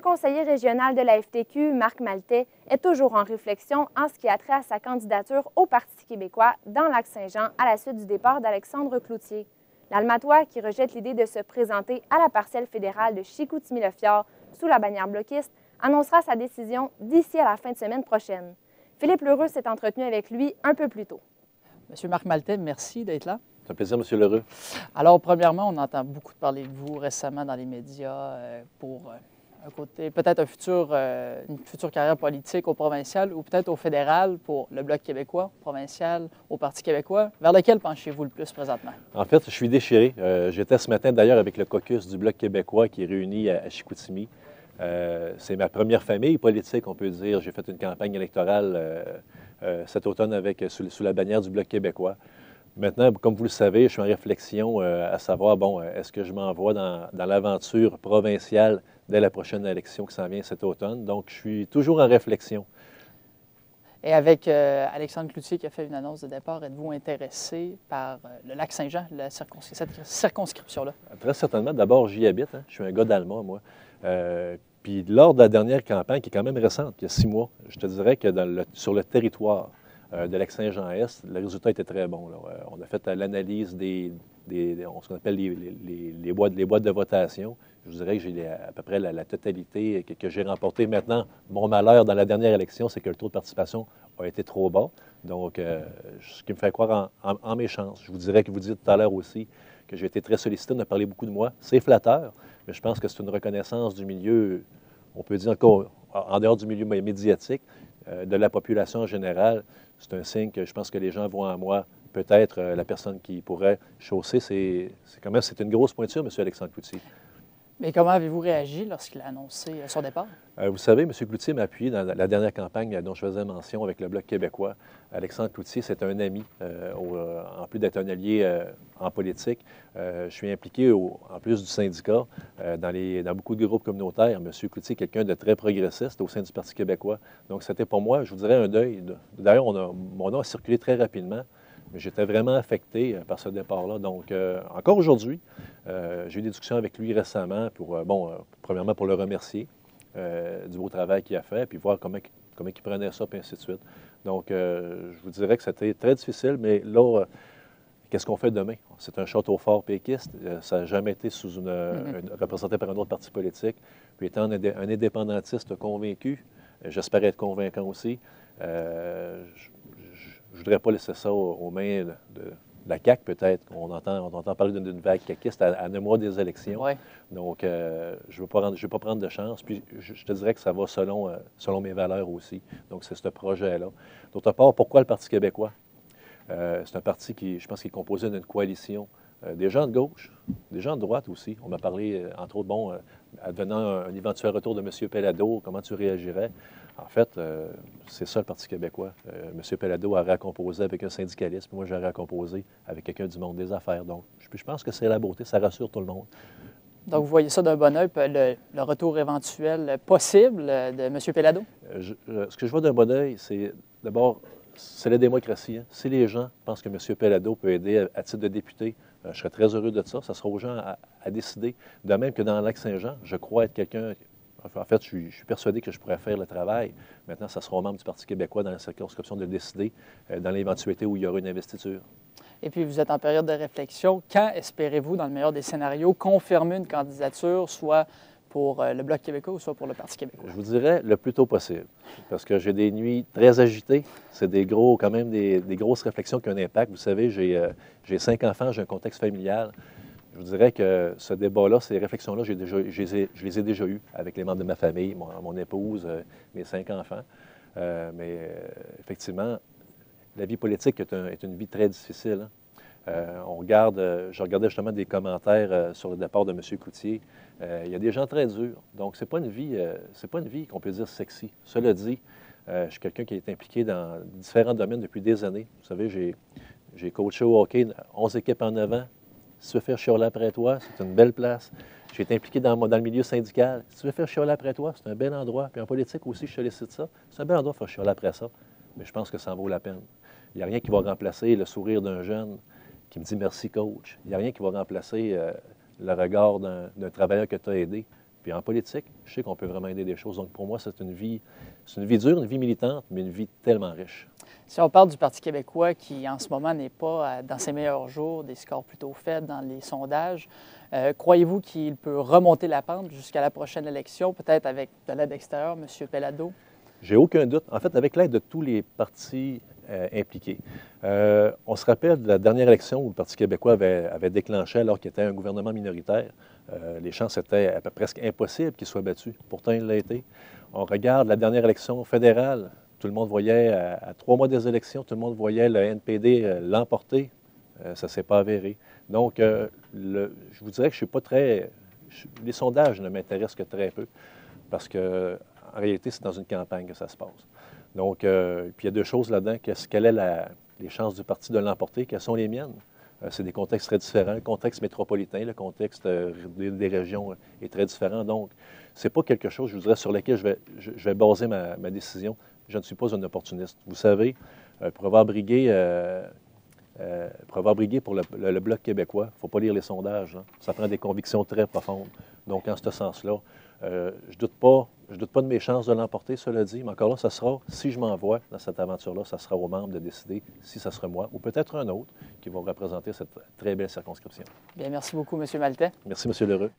conseiller régional de la FTQ, Marc Maltais, est toujours en réflexion en ce qui a trait à sa candidature au Parti québécois dans Lac-Saint-Jean à la suite du départ d'Alexandre Cloutier. L'Almatois, qui rejette l'idée de se présenter à la partielle fédérale de Chicoutimi-Le-Fjord sous la bannière bloquiste, annoncera sa décision d'ici à la fin de semaine prochaine. Philippe Lheureux s'est entretenu avec lui un peu plus tôt. Monsieur Marc Maltais, merci d'être là. C'est un plaisir, M. Lheureux. Alors, premièrement, on entend beaucoup parler de vous récemment dans les médias pour un côté, peut-être une future carrière politique au provincial ou peut-être au fédéral pour le Bloc québécois, provincial, au Parti québécois. Vers lequel penchez-vous le plus présentement? En fait, je suis déchiré. J'étais ce matin d'ailleurs avec le caucus du Bloc québécois qui est réuni à Chicoutimi. C'est ma première famille politique, on peut dire. J'ai fait une campagne électorale cet automne sous la bannière du Bloc québécois. Maintenant, comme vous le savez, je suis en réflexion à savoir, est-ce que je m'envoie dans l'aventure provinciale dès la prochaine élection qui s'en vient cet automne? Donc, je suis toujours en réflexion. Et avec Alexandre Cloutier qui a fait une annonce de départ, êtes-vous intéressé par le Lac-Saint-Jean, cette circonscription-là? Très certainement. D'abord, j'y habite. Je suis un gars d'Alma, moi. Puis lors de la dernière campagne, qui est quand même récente, il y a 6 mois, je te dirais que sur le territoire de Lac-Saint-Jean-Est, le résultat était très bon. On a fait l'analyse ce qu'on appelle les boîtes de votation. Je vous dirais que j'ai à peu près la totalité que j'ai remportée. Maintenant, mon malheur dans la dernière élection, c'est que le taux de participation a été trop bas. Donc, ce qui me fait croire en mes chances. Je vous dirais que vous disiez tout à l'heure aussi que j'ai été très sollicité, on a parlé beaucoup de moi. C'est flatteur, mais je pense que c'est une reconnaissance du milieu, on peut dire encore, en dehors du milieu médiatique, de la population en général. C'est un signe que je pense que les gens voient en moi peut-être la personne qui pourrait chausser. C'est une grosse pointure, M. Alexandre Cloutier. Mais comment avez-vous réagi lorsqu'il a annoncé son départ? Vous savez, M. Cloutier m'a appuyé dans la dernière campagne dont je faisais mention avec le Bloc québécois. Alexandre Cloutier, c'est un ami, en plus d'être un allié en politique. Je suis impliqué, en plus du syndicat, dans beaucoup de groupes communautaires. M. Cloutier est quelqu'un de très progressiste au sein du Parti québécois. Donc, c'était pour moi, je vous dirais, un deuil. D'ailleurs, mon nom a circulé très rapidement. Mais j'étais vraiment affecté par ce départ-là. Donc, encore aujourd'hui, j'ai eu des discussions avec lui récemment premièrement pour le remercier du beau travail qu'il a fait, puis voir comment il prenait ça, puis ainsi de suite. Donc, je vous dirais que c'était très difficile, mais là, qu'est-ce qu'on fait demain? C'est un château fort péquiste. Ça n'a jamais été représenté par un autre parti politique. Puis étant un indépendantiste convaincu, j'espère être convaincant aussi, je ne voudrais pas laisser ça aux mains de la CAQ, peut-être. On entend parler d'une vague caquiste à 9 mois des élections. Ouais. Donc, je ne veux pas prendre de chance. Puis, je te dirais que ça va selon mes valeurs aussi. Donc, c'est ce projet-là. D'autre part, pourquoi le Parti québécois? C'est un parti qui, je pense, qui est composé d'une coalition. Des gens de gauche, des gens de droite aussi. On m'a parlé, entre autres, advenant un éventuel retour de M. Pellado, comment tu réagirais? En fait, c'est ça le Parti québécois. M. Pellado a recomposé avec un syndicaliste, puis moi, j'ai recomposé avec quelqu'un du monde des affaires. Donc, je pense que c'est la beauté, ça rassure tout le monde. Donc, vous voyez ça d'un bon oeil, le retour éventuel possible de M. Pellado? Ce que je vois d'un bon oeil, c'est d'abord, c'est la démocratie. Hein. Si les gens pensent que M. Pellado peut aider à titre de député, je serais très heureux de ça. Ça sera aux gens à décider. De même que dans le Lac-Saint-Jean, je crois être quelqu'un... En fait, je suis persuadé que je pourrais faire le travail. Maintenant, ça sera aux membres du Parti québécois dans la circonscription de décider dans l'éventualité où il y aura une investiture. Et puis, vous êtes en période de réflexion. Quand espérez-vous, dans le meilleur des scénarios, confirmer une candidature, soit pour le Bloc québécois ou soit pour le Parti québécois? Je vous dirais le plus tôt possible, parce que j'ai des nuits très agitées. C'est des grosses réflexions qui ont un impact. Vous savez, j'ai 5 enfants, j'ai un contexte familial. Je vous dirais que ce débat-là, ces réflexions-là, je les ai déjà eues avec les membres de ma famille, mon épouse, mes 5 enfants. Mais effectivement, la vie politique est une vie très difficile. Hein. Je regardais justement des commentaires sur le départ de M. Cloutier. Il y a des gens très durs. Donc, c'est pas une vie qu'on peut dire sexy. Cela dit, je suis quelqu'un qui est impliqué dans différents domaines depuis des années. Vous savez, j'ai coaché au hockey 11 équipes en 9 ans. Si tu veux faire chialer après toi, c'est une belle place. J'ai été impliqué dans le milieu syndical. Si tu veux faire chialer après toi, c'est un bel endroit. Puis en politique aussi, je sollicite ça. C'est un bel endroit pour faire chialer après ça. Mais je pense que ça en vaut la peine. Il n'y a rien qui va remplacer le sourire d'un jeune qui me dit « merci, coach ». Il n'y a rien qui va remplacer le regard d'un travailleur que tu as aidé Puis en politique, je sais qu'on peut vraiment aider des choses. Donc pour moi, c'est une vie dure, une vie militante, mais une vie tellement riche. Si on parle du Parti québécois qui, en ce moment, n'est pas dans ses meilleurs jours, des scores plutôt faibles dans les sondages, croyez-vous qu'il peut remonter la pente jusqu'à la prochaine élection, peut-être avec de l'aide extérieure, M. Pellado? J'ai aucun doute. En fait, avec l'aide de tous les partis impliqués. On se rappelle de la dernière élection où le Parti québécois avait déclenché alors qu'il était un gouvernement minoritaire. Les chances étaient presque impossibles qu'il soit battu. Pourtant, il l'a été. On regarde la dernière élection fédérale. Tout le monde voyait, à 3 mois des élections, tout le monde voyait le NPD l'emporter. Ça ne s'est pas avéré. Donc, je vous dirais que je ne suis pas très... les sondages ne m'intéressent que très peu parce que en réalité, c'est dans une campagne que ça se passe. Donc, puis il y a 2 choses là-dedans. Quelles sont les chances du parti de l'emporter? Quelles sont les miennes? C'est des contextes très différents. Le contexte métropolitain, le contexte des régions est très différent. Donc, ce n'est pas quelque chose, je vous dirais, sur lequel je vais baser ma décision. Je ne suis pas un opportuniste. Vous savez, pour avoir brigué pour le Bloc québécois, il ne faut pas lire les sondages. Hein. Ça prend des convictions très profondes. Donc, en ce sens-là, je ne doute pas de mes chances de l'emporter, cela dit, mais encore là, ça sera, si je m'envoie dans cette aventure-là, ça sera aux membres de décider si ça sera moi ou peut-être un autre qui va représenter cette très belle circonscription. Bien, merci beaucoup, M. Maltais. Merci, M. L'Heureux.